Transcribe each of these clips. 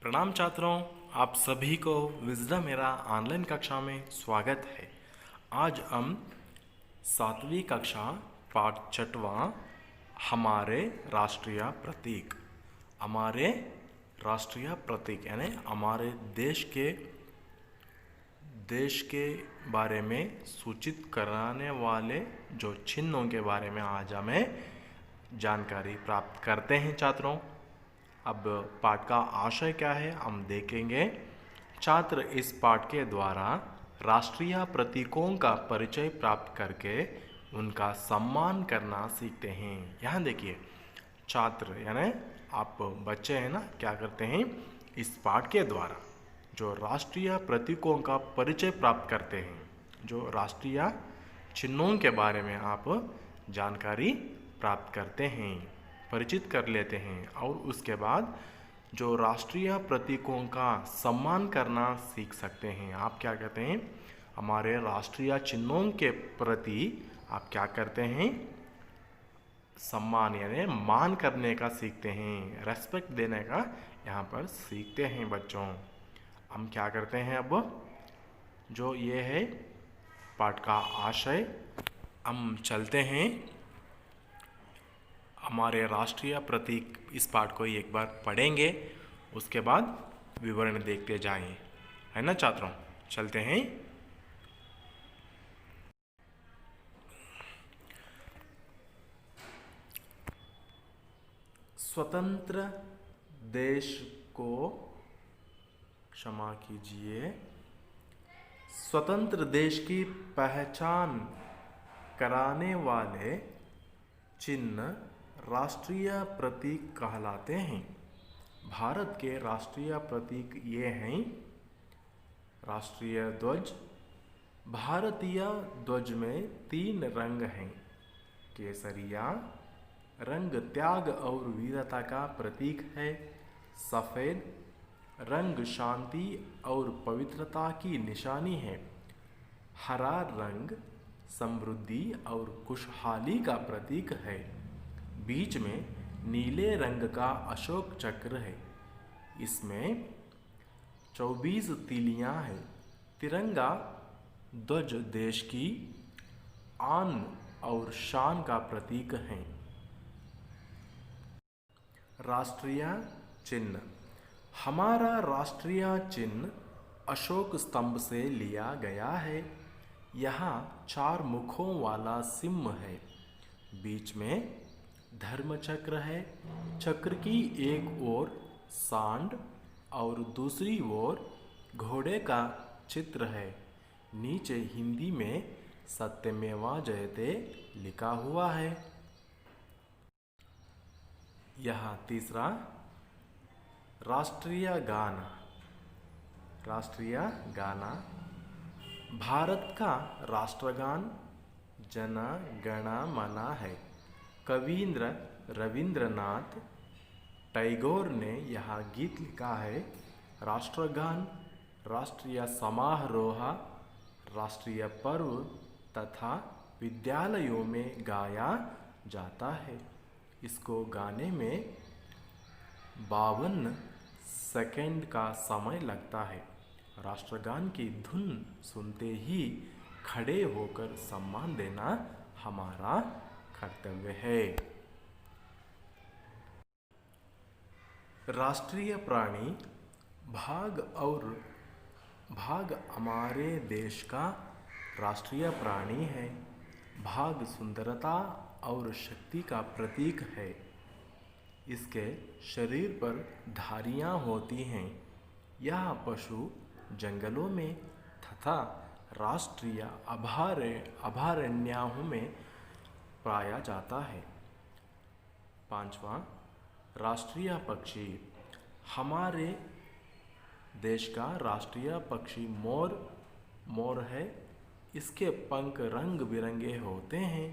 प्रणाम छात्रों, आप सभी को विजडम मेरा ऑनलाइन कक्षा में स्वागत है। आज हम 7वीं कक्षा पाठ 6वां हमारे राष्ट्रीय प्रतीक यानी हमारे देश के बारे में सूचित कराने वाले जो चिन्हों के बारे में आज हमें जानकारी प्राप्त करते हैं छात्रों। अब पाठ का आशय क्या है हम देखेंगे। छात्र इस पाठ के द्वारा राष्ट्रीय प्रतीकों का परिचय प्राप्त करके उनका सम्मान करना सीखते हैं। यहाँ देखिए, छात्र यानी आप बच्चे हैं ना, क्या करते हैं, इस पाठ के द्वारा जो राष्ट्रीय प्रतीकों का परिचय प्राप्त करते हैं, जो राष्ट्रीय चिन्हों के बारे में आप जानकारी प्राप्त करते हैं, परिचित कर लेते हैं और उसके बाद जो राष्ट्रीय प्रतीकों का सम्मान करना सीख सकते हैं। आप क्या कहते हैं, हमारे राष्ट्रीय चिन्हों के प्रति आप क्या करते हैं, सम्मान यानी मान करने का सीखते हैं, रेस्पेक्ट देने का यहाँ पर सीखते हैं बच्चों। हम क्या करते हैं, अब जो ये है पाठ का आशय, हम चलते हैं हमारे राष्ट्रीय प्रतीक। इस पाठ को एक बार पढ़ेंगे, उसके बाद विवरण देखते जाएं, है ना छात्रों। चलते हैं। स्वतंत्र देश को क्षमा कीजिए, स्वतंत्र देश की पहचान कराने वाले चिन्ह राष्ट्रीय प्रतीक कहलाते हैं। भारत के राष्ट्रीय प्रतीक ये हैं। राष्ट्रीय ध्वज, भारतीय ध्वज में 3 रंग हैं। केसरिया रंग त्याग और वीरता का प्रतीक है। सफ़ेद रंग शांति और पवित्रता की निशानी है। हरा रंग समृद्धि और खुशहाली का प्रतीक है। बीच में नीले रंग का अशोक चक्र है। इसमें 24 तीलियां हैं। तिरंगा ध्वज देश की आन और शान का प्रतीक है। राष्ट्रीय चिन्ह, हमारा राष्ट्रीय चिन्ह अशोक स्तंभ से लिया गया है। यहाँ 4 मुखों वाला सिंह है। बीच में धर्म चक्र है। चक्र की एक ओर सांड और दूसरी ओर घोड़े का चित्र है। नीचे हिंदी में सत्यमेवा जयते लिखा हुआ है। यहाँ तीसरा राष्ट्रीय गाना। राष्ट्रीय गाना, भारत का राष्ट्रगान जन गण मन है। कवींद्र रविंद्रनाथ टैगोर ने यह गीत लिखा है। राष्ट्रगान राष्ट्रीय समारोह, राष्ट्रीय पर्व तथा विद्यालयों में गाया जाता है। इसको गाने में 52 सेकंड का समय लगता है। राष्ट्रगान की धुन सुनते ही खड़े होकर सम्मान देना हमारा कर्तव्य है। राष्ट्रीय प्राणी, भाग हमारे देश का राष्ट्रीय प्राणी है। भाग सुंदरता और शक्ति का प्रतीक है। इसके शरीर पर धारियां होती हैं। यह पशु जंगलों में तथा राष्ट्रीय अभयारण्यों में पाया जाता है। 5वां राष्ट्रीय पक्षी, हमारे देश का राष्ट्रीय पक्षी मोर है। इसके पंख रंग बिरंगे होते हैं।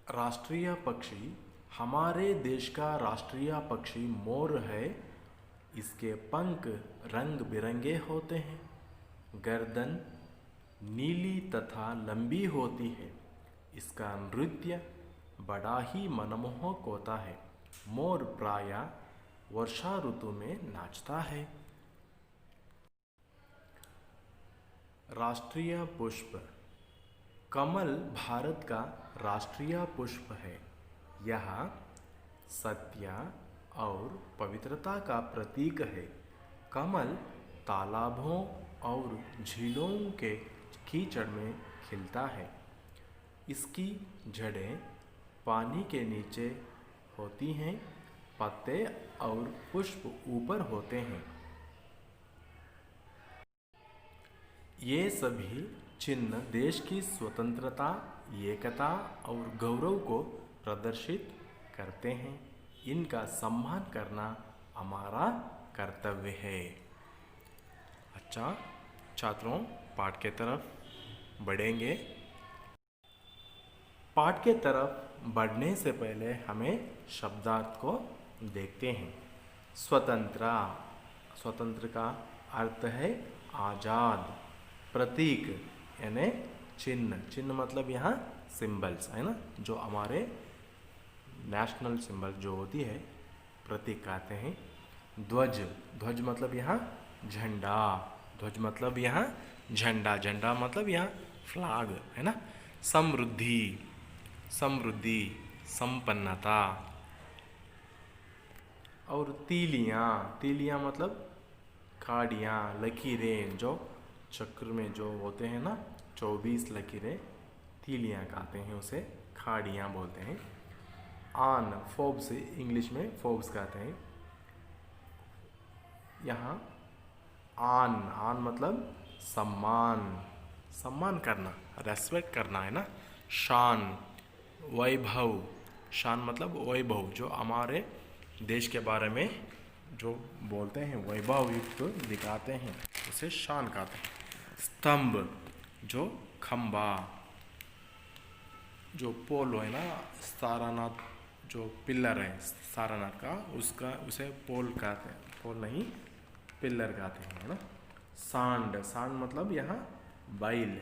राष्ट्रीय पक्षी, हमारे देश का राष्ट्रीय पक्षी मोर है। इसके पंख रंग बिरंगे होते हैं। गर्दन नीली तथा लंबी होती है। इसका नृत्य बड़ा ही मनमोहक होता है। मोर प्रायः वर्षा ऋतु में नाचता है। राष्ट्रीय पुष्प। कमल भारत का राष्ट्रीय पुष्प है। यह सत्य और पवित्रता का प्रतीक है। कमल तालाबों और झीलों के कीचड़ में खिलता है। इसकी जड़ें पानी के नीचे होती हैं। पत्ते और पुष्प ऊपर होते हैं। ये सभी चिन्ह देश की स्वतंत्रता, एकता और गौरव को प्रदर्शित करते हैं। इनका सम्मान करना हमारा कर्तव्य है। अच्छा छात्रों, पाठ के तरफ बढ़ेंगे। पाठ के तरफ बढ़ने से पहले हमें शब्दार्थ को देखते हैं। स्वतंत्र। स्वतंत्र का अर्थ है आज़ाद। प्रतीक यानी चिन्ह। चिन्ह मतलब यहाँ सिंबल्स है ना, जो हमारे नेशनल सिंबल जो होती है प्रतीक कहते हैं। ध्वज। ध्वज मतलब यहाँ झंडा। ध्वज मतलब यहाँ झंडा। झंडा मतलब यहाँ फ्लैग है ना। समृद्धि। समृद्धि संपन्नता। और तीलियाँ। तीलियाँ मतलब खाड़ियाँ, लकीरें जो चक्र में जो होते हैं ना, 24 लकीरें तीलियाँ कहते हैं, उसे खाड़ियाँ बोलते हैं। आन। फोब्स इंग्लिश में फोब्स कहते हैं। यहाँ आन। आन मतलब सम्मान। सम्मान करना, रेस्पेक्ट करना है ना। शान। वैभव। शान मतलब वैभव, जो हमारे देश के बारे में जो बोलते हैं, वैभव युक्त दिखाते हैं, उसे शान कहते हैं। स्तंभ। जो खंबा, जो पोल है ना, सारनाथ जो पिलर है सारनाथ का, उसका उसे पोल कहते हैं। पोल नहीं, पिलर कहते हैं है ना। सांड। सांड मतलब यहाँ बैल।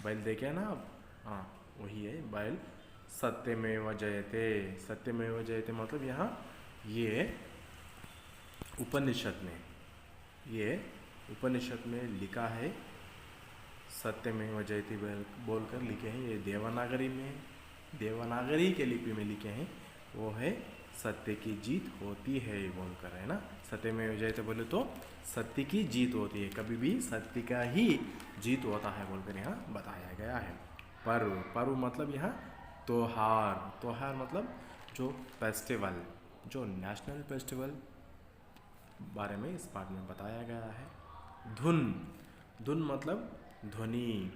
बैल देखे ना आप, हाँ वही है बैल। सत्यमेव जयते। सत्यमेव जयते मतलब यहाँ ये उपनिषद में लिखा है। सत्यमेव जयते बोलकर लिखे हैं। ये देवनागरी में, देवनागरी के लिपि में लिखे हैं। वो है सत्य की जीत होती है बोलकर, है ना। सत्यमेव जयते बोले तो सत्य की जीत होती है, कभी भी सत्य का ही जीत होता है बोलकर यहाँ बताया गया है। पर्व। पर्व मतलब यहाँ त्योहार। त्योहार मतलब जो फेस्टिवल, जो नेशनल फेस्टिवल बारे में इस पाठ में बताया गया है। धुन। धुन मतलब ध्वनि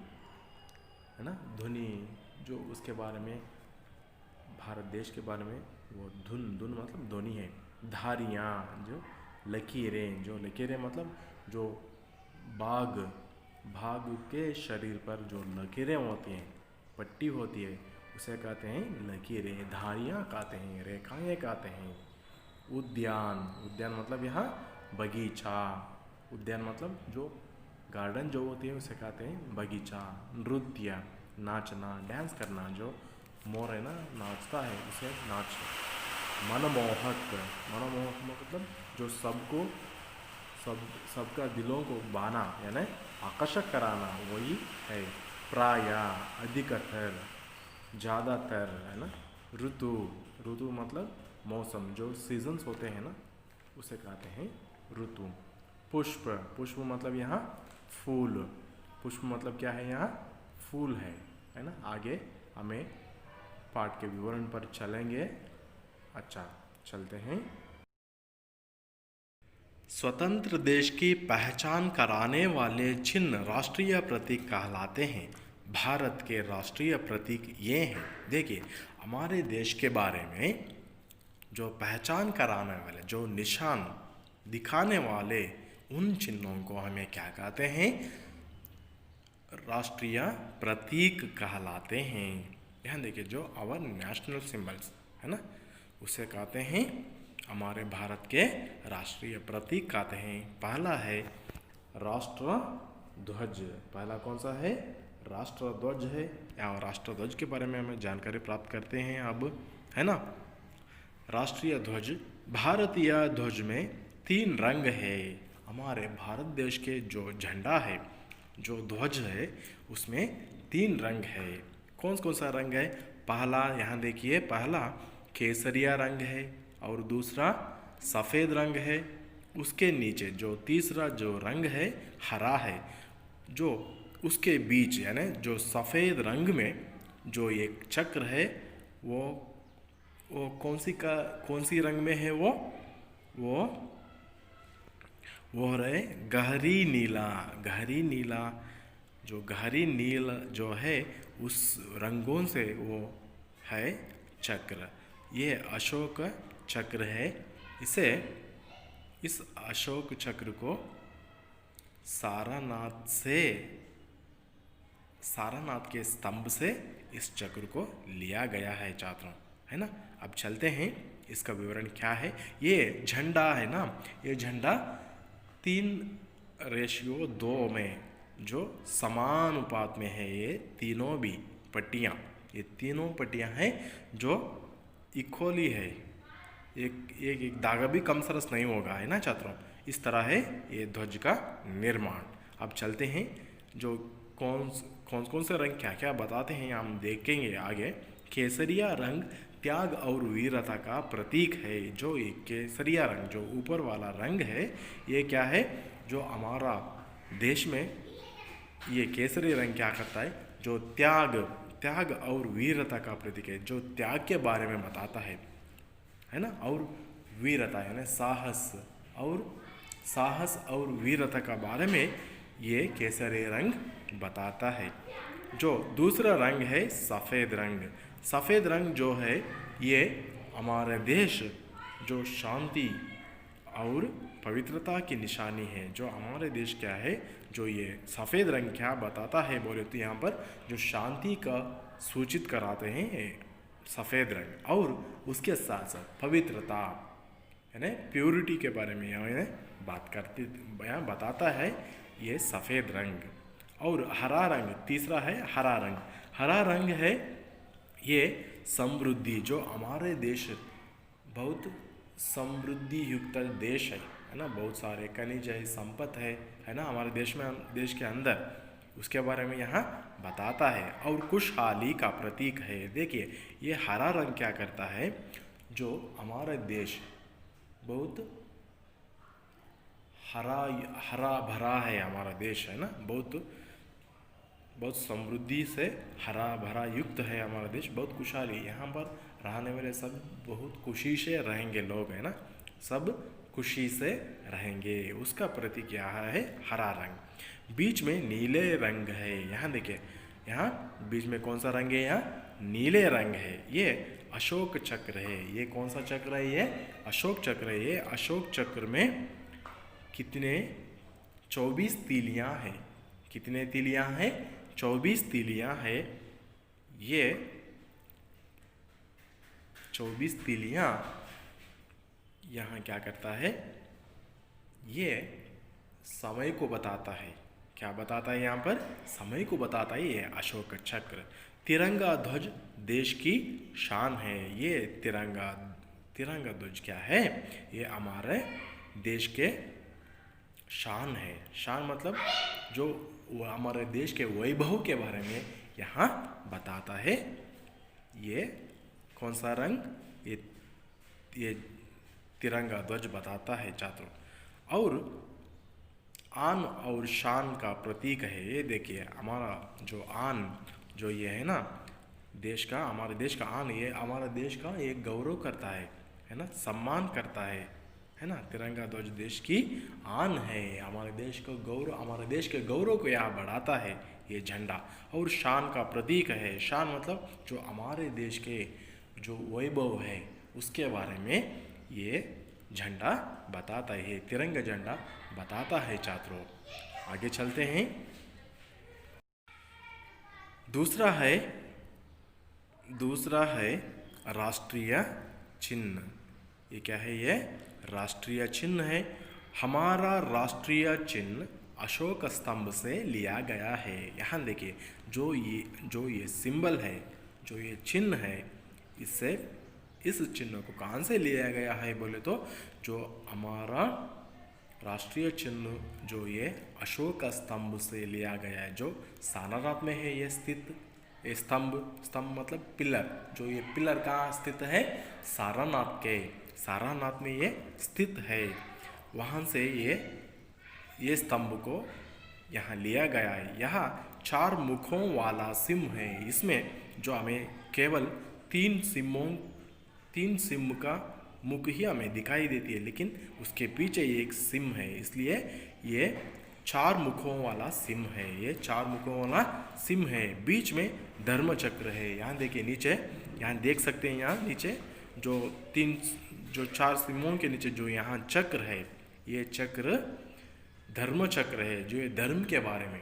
है ना। ध्वनि जो उसके बारे में, भारत देश के बारे में वो धुन। धुन मतलब ध्वनि है। धारियाँ। जो लकीरें। जो लकीरें मतलब जो बाघ के शरीर पर जो लकीरें होती हैं, पट्टी होती है, उसे कहते हैं लकीरें। धारियाँ कहते हैं, रेखाएँ कहते हैं। उद्यान। उद्यान मतलब यहाँ बगीचा। उद्यान मतलब जो गार्डन जो होती है उसे कहते हैं बगीचा। नृत्य। नाचना, डांस करना। जो मोर है ना नाचता है, उसे नाच। मनमोहक। मनमोहक मतलब जो सबका दिलों को भाना यानी आकर्षक कराना, वही है। प्रायः अधिकतर, ज़्यादातर है ना। ऋतु। ऋतु मतलब मौसम, जो सीजन्स होते हैं ना, उसे कहते हैं ऋतु। पुष्प। पुष्प मतलब यहाँ फूल। पुष्प मतलब क्या है, यहाँ फूल है ना। आगे हमें पाठ के विवरण पर चलेंगे। अच्छा चलते हैं। स्वतंत्र देश की पहचान कराने वाले चिन्ह राष्ट्रीय प्रतीक कहलाते हैं। भारत के राष्ट्रीय प्रतीक ये हैं। देखिए, हमारे देश के बारे में जो पहचान कराने वाले, जो निशान दिखाने वाले, उन चिन्हों को हमें क्या कहते हैं, राष्ट्रीय प्रतीक कहलाते हैं। यहाँ देखिए, जो आवर नेशनल सिंबल्स है ना, उसे कहते हैं हमारे भारत के राष्ट्रीय प्रतीक कहते हैं। पहला है राष्ट्र ध्वज। पहला कौन सा है, राष्ट्र ध्वज है। या राष्ट्र ध्वज के बारे में हमें जानकारी प्राप्त करते हैं अब, है ना। राष्ट्रीय ध्वज, भारतीय ध्वज में 3 रंग है। हमारे भारत देश के जो झंडा है, जो ध्वज है, उसमें 3 रंग है। कौन कौन सा रंग है? पहला यहाँ देखिए, पहला केसरिया रंग है और दूसरा सफ़ेद रंग है। उसके नीचे जो तीसरा जो रंग है हरा है। जो उसके बीच यानी जो सफ़ेद रंग में जो एक चक्र है वो कौन सी रंग में है? वो वो रहे गहरी नीला। गहरी नीला, जो गहरी नील जो है उस रंगों से वो है चक्र। ये अशोक चक्र है। इस अशोक चक्र को सारनाथ के स्तंभ से इस चक्र को लिया गया है छात्रों, है ना। अब चलते हैं इसका विवरण क्या है। ये झंडा है ना, ये झंडा 3:2 में जो समानुपात में है। ये तीनों भी पट्टियाँ, ये तीनों पट्टियाँ हैं जो इक्वली है। एक धागा भी कम सरस नहीं होगा, है ना छात्रों। इस तरह है ये ध्वज का निर्माण। अब चलते हैं जो कौन से रंग क्या क्या बताते हैं हम देखेंगे आगे। केसरिया रंग त्याग और वीरता का प्रतीक है। जो ये केसरिया रंग, जो ऊपर वाला रंग है, ये क्या है? जो हमारा देश में ये केसरी रंग क्या करता है? जो त्याग और वीरता का प्रतीक है, जो त्याग के बारे में बताता है ना। और वीरता यानी साहस और वीरता का बारे में ये केसरी रंग बताता है। जो दूसरा रंग है सफ़ेद रंग। सफ़ेद रंग जो है ये हमारे देश जो शांति और पवित्रता की निशानी है। जो हमारे देश क्या है, जो ये सफ़ेद रंग क्या बताता है बोले तो यहाँ पर जो शांति का सूचित कराते हैं सफ़ेद रंग। और उसके साथ साथ पवित्रता यानी प्योरिटी के बारे में यहाँ बताता है ये सफ़ेद रंग। और हरा रंग तीसरा है। हरा रंग है ये समृद्धि। जो हमारे देश बहुत समृद्धि युक्त देश है ना। बहुत सारे खनिज है, संपत्ति है ना हमारे देश के अंदर। उसके बारे में यहाँ बताता है। और खुशहाली का प्रतीक है। देखिए ये हरा रंग क्या करता है? जो हमारा देश बहुत हरा भरा है, हमारा देश है ना, बहुत समृद्धि से हरा भरा युक्त है हमारा देश, बहुत खुशहाली। यहाँ पर रहने वाले सब बहुत खुशी से रहेंगे लोग, है ना, सब खुशी से रहेंगे। उसका प्रतीक यहाँ है हरा रंग। बीच में नीले रंग है। यहाँ देखिए, यहाँ बीच में कौन सा रंग है? यहाँ नीले रंग है। ये अशोक चक्र है। ये कौन सा चक्र है? ये अशोक चक्र है। ये अशोक चक्र में कितने 24 तीलियाँ हैं। कितने तीलियाँ हैं? 24 तीलियाँ हैं। ये 24 तीलियाँ यहाँ क्या करता है? ये समय को बताता है। क्या बताता है? यहाँ पर समय को बताता है ये अशोक चक्र। तिरंगा ध्वज देश की शान है। ये तिरंगा ध्वज क्या है? ये हमारे देश के शान है। शान मतलब जो हमारे देश के वैभव के बारे में यहाँ बताता है। ये कौन सा रंग? ये तिरंगा ध्वज बताता है छात्रों। और आन और शान का प्रतीक है। ये देखिए हमारा जो आन जो ये है ना देश का, हमारे देश का आन, ये हमारा देश का एक गौरव करता है ना, सम्मान करता है ना। तिरंगा ध्वज देश की आन है। हमारे देश को गौरव, हमारे देश के गौरव को यहाँ बढ़ाता है ये झंडा। और शान का प्रतीक है। शान मतलब जो हमारे देश के जो वैभव है उसके बारे में ये झंडा बताता है। तिरंगा झंडा बताता है छात्रों। आगे चलते हैं। दूसरा है राष्ट्रीय चिन्ह। ये क्या है? ये राष्ट्रीय चिन्ह है। हमारा राष्ट्रीय चिन्ह अशोक स्तंभ से लिया गया है। यहाँ देखिए जो ये सिंबल है, जो ये चिन्ह है, इससे इस चिन्ह को कहाँ से लिया गया है बोले तो जो हमारा राष्ट्रीय चिन्ह जो ये अशोक स्तंभ से लिया गया है, जो सारनाथ में है ये स्थित। ये स्तंभ मतलब पिलर, जो ये पिलर कहाँ स्थित है, सारनाथ में ये स्थित है। वहाँ से ये स्तंभ को यहाँ लिया गया है। यहाँ 4 मुखों वाला सिंह है। इसमें जो हमें केवल 3 सिंह का मुख ही हमें दिखाई देती है, लेकिन उसके पीछे एक सिंह है, इसलिए ये 4 मुखों वाला सिंह है। ये 4 मुखों वाला सिंह है। बीच में धर्म चक्र है। यहाँ देखिए नीचे, यहाँ देख सकते हैं, यहाँ नीचे जो 4 सिंहों के नीचे जो यहाँ चक्र है, ये चक्र धर्म चक्र है, जो ये धर्म के बारे में,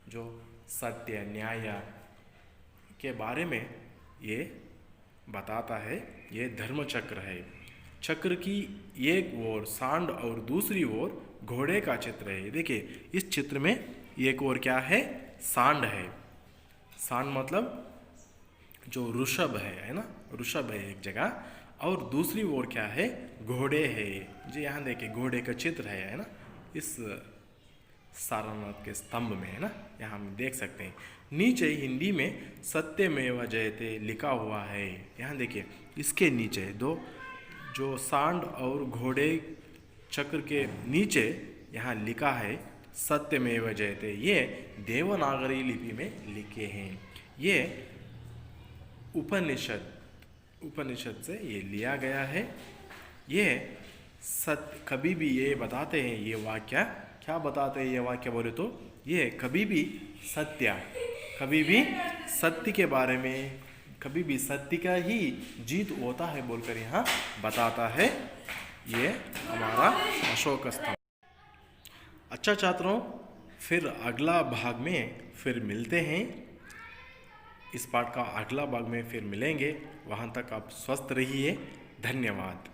जो सत्य न्याय के बारे में ये बताता है। ये धर्म चक्र है। चक्र की एक ओर सांड और दूसरी ओर घोड़े का चित्र है। देखिए इस चित्र में एक ओर क्या है, सांड है। सांड मतलब जो ऋषभ है ना, ऋषभ है एक जगह, और दूसरी ओर क्या है, घोड़े है। जो यहाँ देखिए घोड़े का चित्र है ना, इस सारनाथ के स्तंभ में है ना, यहाँ हम देख सकते हैं। नीचे हिंदी में सत्यमेव जयते लिखा हुआ है। यहाँ देखिए इसके नीचे जो सांड और घोड़े चक्र के नीचे यहाँ लिखा है सत्यमेव जयते। ये देवनागरी लिपि में लिखे हैं। ये उपनिषद से ये लिया गया है। ये कभी भी ये बताते हैं, ये वाक्य क्या बताते हैं, ये वाक्य बोले तो ये कभी भी सत्य के बारे में, कभी भी सत्य का ही जीत होता है बोलकर यहाँ बताता है ये हमारा अशोक स्तंभ। अच्छा छात्रों, फिर अगला भाग में फिर मिलते हैं। इस पाठ का अगला भाग में फिर मिलेंगे। वहाँ तक आप स्वस्थ रहिए। धन्यवाद।